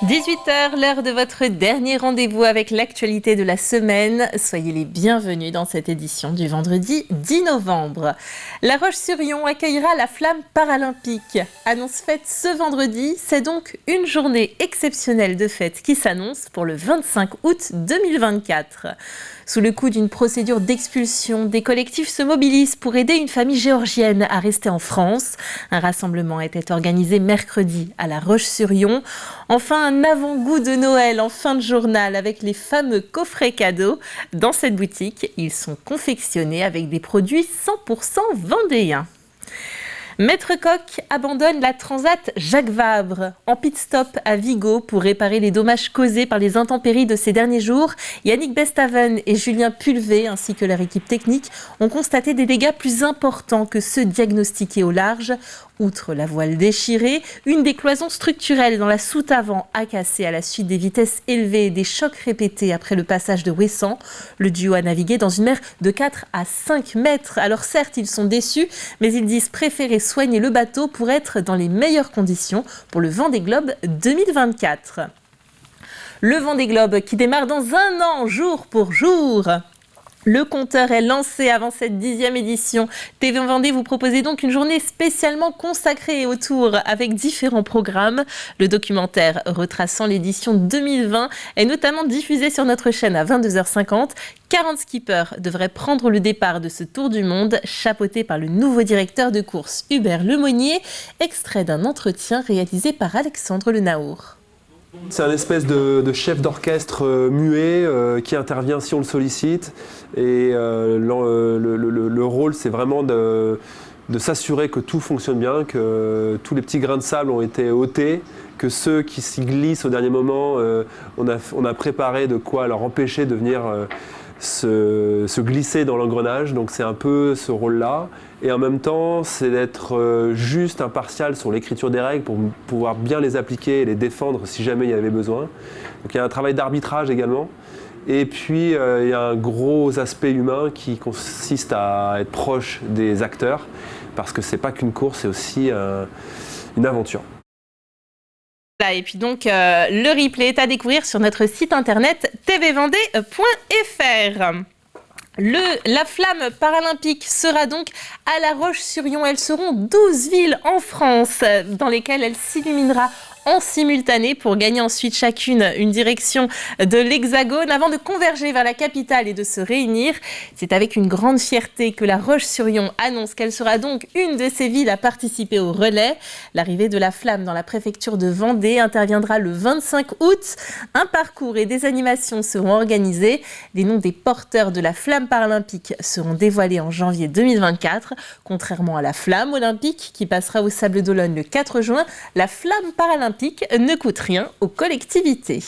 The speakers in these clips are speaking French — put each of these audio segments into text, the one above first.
18h, l'heure de votre dernier rendez-vous avec l'actualité de la semaine. Soyez les bienvenus dans cette édition du vendredi 10 novembre. La Roche-sur-Yon accueillera la flamme paralympique. Annonce faite ce vendredi, c'est donc une journée exceptionnelle de fête qui s'annonce pour le 25 août 2024. Sous le coup d'une procédure d'expulsion, des collectifs se mobilisent pour aider une famille géorgienne à rester en France. Un rassemblement était organisé mercredi à La Roche-sur-Yon. Enfin, un avant-goût de Noël en fin de journal avec les fameux coffrets cadeaux. Dans cette boutique, ils sont confectionnés avec des produits 100% vendéens. Maître Coq abandonne la Transat Jacques Vabre en pit-stop à Vigo pour réparer les dommages causés par les intempéries de ces derniers jours. Yannick Bestaven et Julien Pulvé, ainsi que leur équipe technique, ont constaté des dégâts plus importants que ceux diagnostiqués au large. Outre la voile déchirée, une des cloisons structurelles dans la soute avant a cassé à la suite des vitesses élevées et des chocs répétés après le passage de Ouessant. Le duo a navigué dans une mer de 4 à 5 mètres. Alors certes, ils sont déçus, mais ils disent préférer soigner le bateau pour être dans les meilleures conditions pour le Vendée Globe 2024. Le Vendée Globe qui démarre dans un an, jour pour jour. Le compteur est lancé avant cette 10e édition. TV Vendée vous proposez donc une journée spécialement consacrée au Tour avec différents programmes. Le documentaire retraçant l'édition 2020 est notamment diffusé sur notre chaîne à 22h50. 40 skippers devraient prendre le départ de ce Tour du Monde, chapeauté par le nouveau directeur de course Hubert Lemonnier, extrait d'un entretien réalisé par Alexandre Le Naour. C'est un espèce de chef d'orchestre muet qui intervient si on le sollicite. Et le rôle, c'est vraiment de s'assurer que tout fonctionne bien, que tous les petits grains de sable ont été ôtés, que ceux qui s'y glissent au dernier moment, on a préparé de quoi leur empêcher de venir se glisser dans l'engrenage. Donc c'est un peu ce rôle-là. Et en même temps, c'est d'être juste impartial sur l'écriture des règles pour pouvoir bien les appliquer et les défendre si jamais il y avait besoin. Donc il y a un travail d'arbitrage également. Et puis il y a un gros aspect humain qui consiste à être proche des acteurs, parce que c'est pas qu'une course, c'est aussi une aventure. Et puis donc, le replay est à découvrir sur notre site internet tvvendée.fr. La flamme paralympique sera donc à La Roche-sur-Yon. Elles seront 12 villes en France dans lesquelles elle s'illuminera en simultané pour gagner ensuite chacune une direction de l'Hexagone avant de converger vers la capitale et de se réunir. C'est avec une grande fierté que La Roche-sur-Yon annonce qu'elle sera donc une de ces villes à participer au relais. L'arrivée de la flamme dans la préfecture de Vendée interviendra le 25 août. Un parcours et des animations seront organisés. Les noms des porteurs de la flamme paralympique seront dévoilés en janvier 2024. Contrairement à la flamme olympique qui passera au Sable d'Olonne le 4 juin, la flamme paralympique ne coûte rien aux collectivités.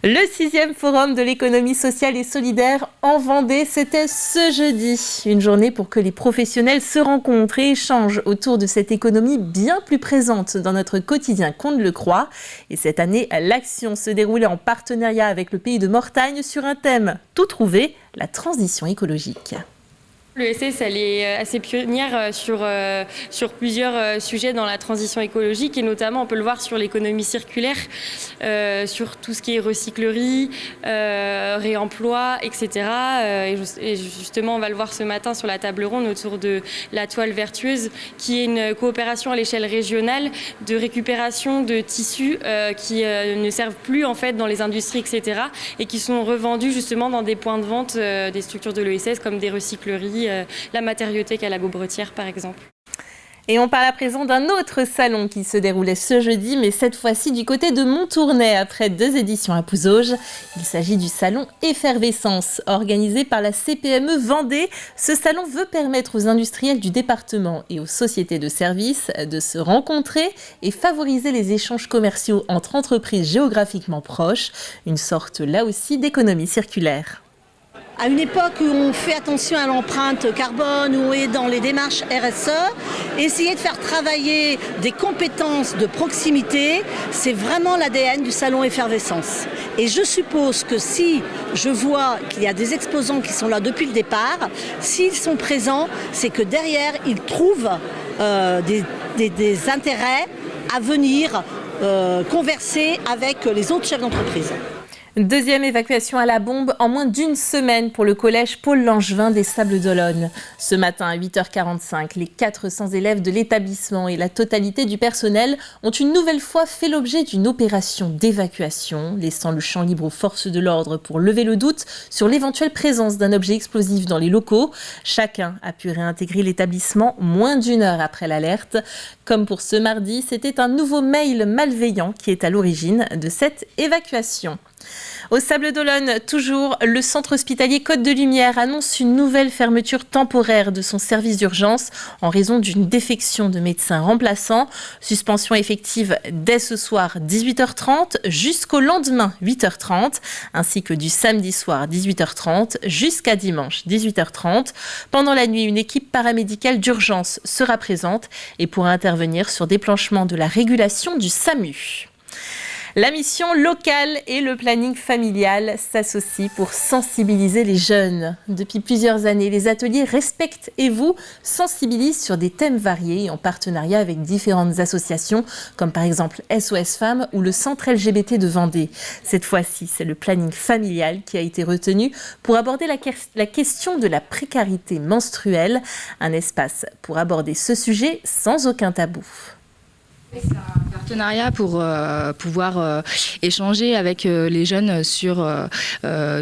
Le 6e forum de l'économie sociale et solidaire en Vendée, c'était ce jeudi. Une journée pour que les professionnels se rencontrent et échangent autour de cette économie bien plus présente dans notre quotidien qu'on ne le croit. Et cette année, l'action se déroulait en partenariat avec le pays de Mortagne sur un thème tout trouvé, la transition écologique. L'ESS, elle est assez pionnière sur plusieurs sujets dans la transition écologique et notamment on peut le voir sur l'économie circulaire, sur tout ce qui est recyclerie, réemploi, etc. Et justement, on va le voir ce matin sur la table ronde autour de la toile vertueuse qui est une coopération à l'échelle régionale de récupération de tissus qui ne servent plus en fait dans les industries, etc. et qui sont revendus justement dans des points de vente des structures de l'ESS comme des recycleries, la matériothèque à la Gaubretière par exemple. Et on parle à présent d'un autre salon qui se déroulait ce jeudi, mais cette fois-ci du côté de Montournai, après 2 éditions à Pouzauges. Il s'agit du salon Effervescence, organisé par la CPME Vendée. Ce salon veut permettre aux industriels du département et aux sociétés de services de se rencontrer et favoriser les échanges commerciaux entre entreprises géographiquement proches. Une sorte, là aussi, d'économie circulaire. À une époque où on fait attention à l'empreinte carbone, où on est dans les démarches RSE, essayer de faire travailler des compétences de proximité, c'est vraiment l'ADN du salon Effervescence. Et je suppose que si je vois qu'il y a des exposants qui sont là depuis le départ, s'ils sont présents, c'est que derrière, ils trouvent des intérêts à venir converser avec les autres chefs d'entreprise. Deuxième évacuation à la bombe en moins d'une semaine pour le collège Paul Langevin des Sables-d'Olonne. Ce matin à 8h45, les 400 élèves de l'établissement et la totalité du personnel ont une nouvelle fois fait l'objet d'une opération d'évacuation, laissant le champ libre aux forces de l'ordre pour lever le doute sur l'éventuelle présence d'un objet explosif dans les locaux. Chacun a pu réintégrer l'établissement moins d'une heure après l'alerte. Comme pour ce mardi, c'était un nouveau mail malveillant qui est à l'origine de cette évacuation. Au Sables-d'Olonne, toujours, le centre hospitalier Côte de Lumière annonce une nouvelle fermeture temporaire de son service d'urgence en raison d'une défection de médecins remplaçants. Suspension effective dès ce soir 18h30 jusqu'au lendemain 8h30, ainsi que du samedi soir 18h30 jusqu'à dimanche 18h30. Pendant la nuit, une équipe paramédicale d'urgence sera présente et pourra intervenir sur déclenchement de la régulation du SAMU. La mission locale et le planning familial s'associent pour sensibiliser les jeunes. Depuis plusieurs années, les ateliers Respecte et vous sensibilisent sur des thèmes variés en partenariat avec différentes associations, comme par exemple SOS Femmes ou le Centre LGBT de Vendée. Cette fois-ci, c'est le planning familial qui a été retenu pour aborder la question de la précarité menstruelle. Un espace pour aborder ce sujet sans aucun tabou. C'est un partenariat pour pouvoir échanger avec les jeunes sur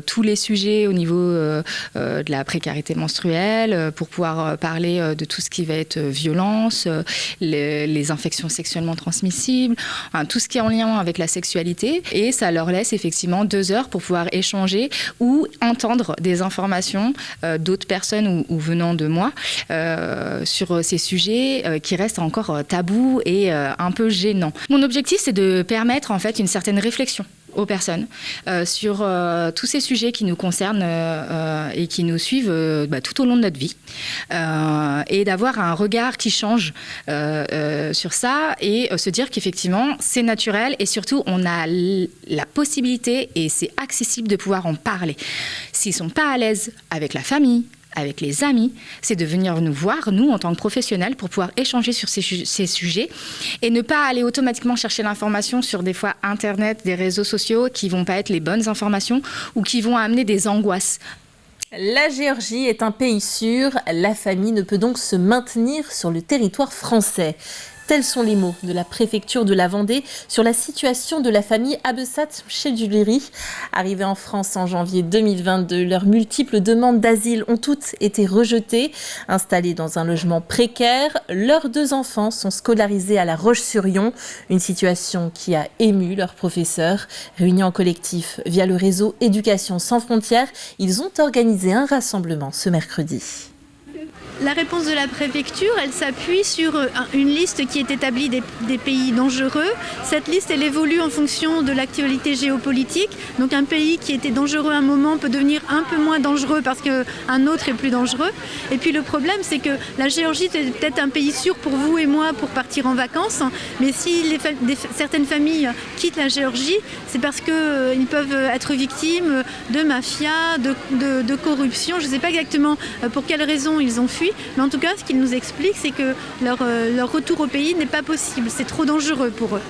tous les sujets au niveau de la précarité menstruelle, pour pouvoir parler de tout ce qui va être violence, les infections sexuellement transmissibles, tout ce qui est en lien avec la sexualité. Et ça leur laisse effectivement 2 heures pour pouvoir échanger ou entendre des informations d'autres personnes ou venant de moi sur ces sujets qui restent encore tabous et un peu gênant. Mon objectif, c'est de permettre en fait une certaine réflexion aux personnes sur tous ces sujets qui nous concernent et qui nous suivent tout au long de notre vie et d'avoir un regard qui change sur ça et se dire qu'effectivement c'est naturel et surtout on a la possibilité et c'est accessible de pouvoir en parler. S'ils ne sont pas à l'aise avec la famille, avec les amis, c'est de venir nous voir, nous, en tant que professionnels, pour pouvoir échanger sur ces sujets et ne pas aller automatiquement chercher l'information sur des fois Internet, des réseaux sociaux qui ne vont pas être les bonnes informations ou qui vont amener des angoisses. La Géorgie est un pays sûr, la famille ne peut donc se maintenir sur le territoire français. Tels sont les mots de la préfecture de la Vendée sur la situation de la famille Abessat Chedjuliri. Arrivés en France en janvier 2022, leurs multiples demandes d'asile ont toutes été rejetées. Installés dans un logement précaire, leurs 2 enfants sont scolarisés à La Roche-sur-Yon. Une situation qui a ému leurs professeurs. Réunis en collectif via le réseau Éducation sans frontières, ils ont organisé un rassemblement ce mercredi. La réponse de la préfecture, elle s'appuie sur une liste qui est établie des pays dangereux. Cette liste, elle évolue en fonction de l'actualité géopolitique. Donc un pays qui était dangereux à un moment peut devenir un peu moins dangereux parce qu'un autre est plus dangereux. Et puis le problème, c'est que la Géorgie, c'est peut-être un pays sûr pour vous et moi pour partir en vacances. Mais si certaines familles quittent la Géorgie, c'est parce qu'ils peuvent être victimes de mafia, de corruption. Je ne sais pas exactement pour quelles raisons ils ont fui. Mais en tout cas, ce qu'ils nous expliquent, c'est que leur retour au pays n'est pas possible. C'est trop dangereux pour eux.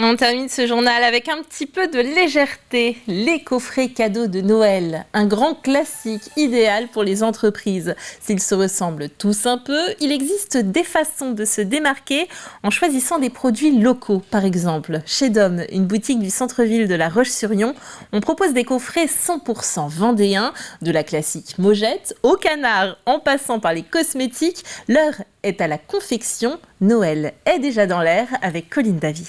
On termine ce journal avec un petit peu de légèreté. Les coffrets cadeaux de Noël, un grand classique idéal pour les entreprises. S'ils se ressemblent tous un peu, il existe des façons de se démarquer en choisissant des produits locaux. Par exemple, chez Dom, une boutique du centre-ville de La Roche-sur-Yon, on propose des coffrets 100% vendéens, de la classique Mojette au canard, en passant par les cosmétiques. L'heure est à la confection. Noël est déjà dans l'air avec Colline Davy.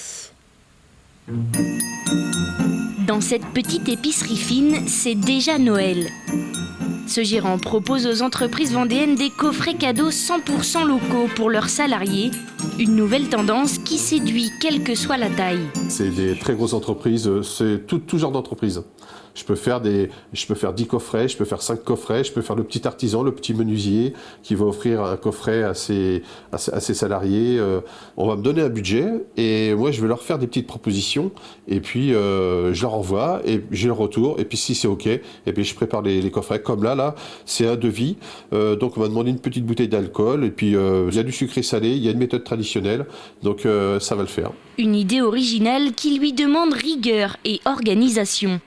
Dans cette petite épicerie fine, c'est déjà Noël. Ce gérant propose aux entreprises vendéennes des coffrets cadeaux 100% locaux pour leurs salariés. Une nouvelle tendance qui séduit quelle que soit la taille. C'est des très grosses entreprises, c'est tout genre d'entreprises. Je peux faire 10 coffrets, je peux faire 5 coffrets, je peux faire le petit artisan, le petit menuisier qui va offrir un coffret à ses salariés. On va me donner un budget et moi je vais leur faire des petites propositions et puis je leur envoie et j'ai le retour et puis si c'est ok, et puis je prépare les coffrets. Comme là c'est un devis, donc on m'a demandé une petite bouteille d'alcool et puis il y a du sucré salé, il y a une méthode traditionnelle traditionnel, donc ça va le faire. Une idée originale qui lui demande rigueur et organisation.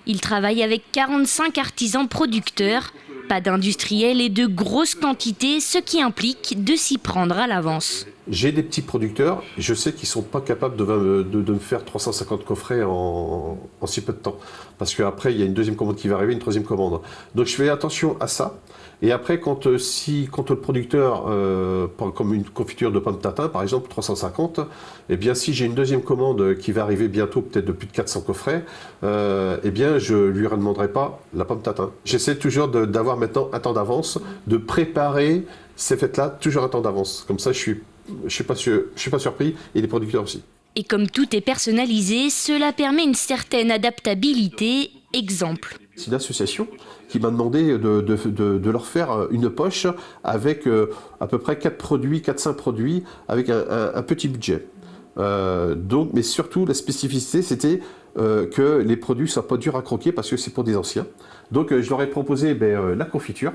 Il travaille avec 45 artisans producteurs, pas d'industriels et de grosses quantités, ce qui implique de s'y prendre à l'avance. J'ai des petits producteurs, je sais qu'ils ne sont pas capables de me faire 350 coffrets en si peu de temps. Parce qu'après, il y a une deuxième commande qui va arriver, une troisième commande. Donc je fais attention à ça. Et après, quand le producteur, comme une confiture de pommes de tatin, par exemple, 350, eh bien, si j'ai une deuxième commande qui va arriver bientôt, peut-être de plus de 400 coffrets, eh bien, je ne lui redemanderai pas la pomme de tatin. J'essaie toujours d'avoir maintenant un temps d'avance, de préparer ces fêtes-là toujours un temps d'avance. Comme ça, je suis pas surpris, et les producteurs aussi. Et comme tout est personnalisé, cela permet une certaine adaptabilité. Exemple. C'est une association qui m'a demandé de leur faire une poche avec à peu près 4-5 produits avec un petit budget. Mais surtout, la spécificité, c'était que les produits ne soient pas durs à croquer parce que c'est pour des anciens. Donc, je leur ai proposé la confiture,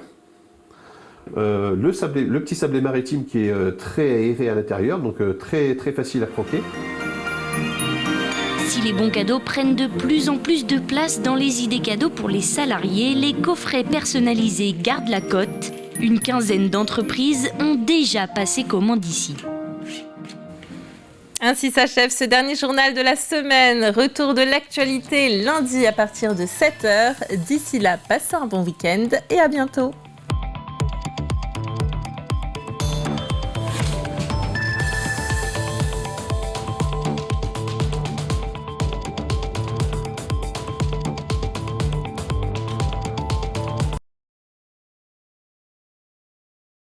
le petit sablé maritime qui est très aéré à l'intérieur, donc très, très facile à croquer. Si les bons cadeaux prennent de plus en plus de place dans les idées cadeaux pour les salariés, les coffrets personnalisés gardent la cote. Une quinzaine d'entreprises ont déjà passé commande ici. Ainsi s'achève ce dernier journal de la semaine. Retour de l'actualité lundi à partir de 7h. D'ici là, passez un bon week-end et à bientôt.